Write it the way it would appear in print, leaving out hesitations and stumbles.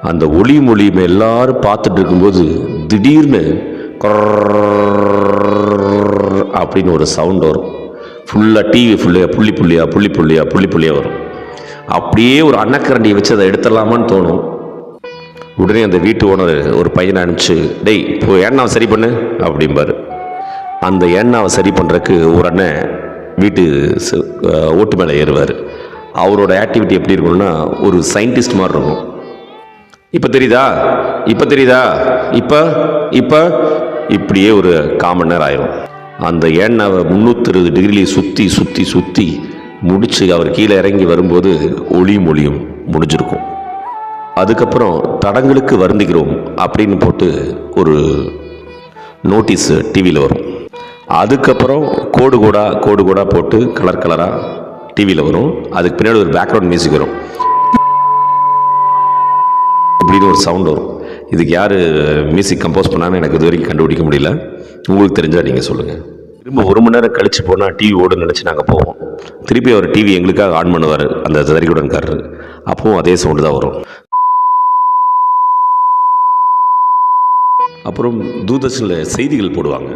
அந்த ஒளி மொழி எல்லாரும் பார்த்துட்டு இருக்கும்போது திடீர்னு அப்படின்னு ஒரு சவுண்ட் வரும். ஃபுல்லாக டிவி ஃபுல்லையாக புள்ளி புள்ளியாக வரும். அப்படியே ஒரு அன்னக்கரண்டியை வச்சு அதை எடுத்துடலாமான்னு தோணும். உடனே அந்த வீட்டு ஓனர் ஒரு பையனை அனுப்பிச்சு, டேய் இப்போ எண்ணாவை சரி பண்ணு அப்படிம்பார். அந்த எண்ணாவை சரி பண்ணுறதுக்கு ஒரு அண்ணன் வீட்டு ஓட்டு மேலே ஏறுவார். அவரோட ஆக்டிவிட்டி எப்படி இருக்கும்னா ஒரு சயின்டிஸ்ட் மாதிரி இருக்கும். இப்போ தெரியுதா இப்போ இப்படியே ஒரு காமன் நேரம் ஆயிரும். அந்த எண்ணெயை 360 டிகிரிலேயே சுற்றி முடித்து அவர் கீழே இறங்கி வரும்போது ஒளி மொழியும் முடிஞ்சிருக்கும். அதுக்கப்புறம் தடங்களுக்கு வருந்துகிறோம் அப்படின்னு போட்டு ஒரு நோட்டீஸ் டிவியில் வரும். அதுக்கப்புறம் கோடு கோடாக போட்டு கலராக டிவியில் வரும். அதுக்கு பின்னாடி ஒரு பேக்ரவுண்ட் மியூசிக் வரும். இப்படின்னு ஒரு சவுண்ட் வரும். இதுக்கு யார் மியூசிக் கம்போஸ் பண்ணான்னு எனக்கு இது வரைக்கும் கண்டுபிடிக்க முடியல. உங்களுக்கு தெரிஞ்சால் நீங்கள் சொல்லுங்கள். திரும்ப 1 மணி நேரம் கழித்து போனால் டிவி ஓடுன்னு நினச்சி நாங்கள் போவோம். திருப்பி அவர் டிவி எங்களுக்காக ஆன் பண்ணுவார், அந்த தறிகுடன்காரர். அப்பவும் அதே சவுண்டு தான் வரும். அப்புறம் தூர்தர்ஷனில் செய்திகள் போடுவாங்க.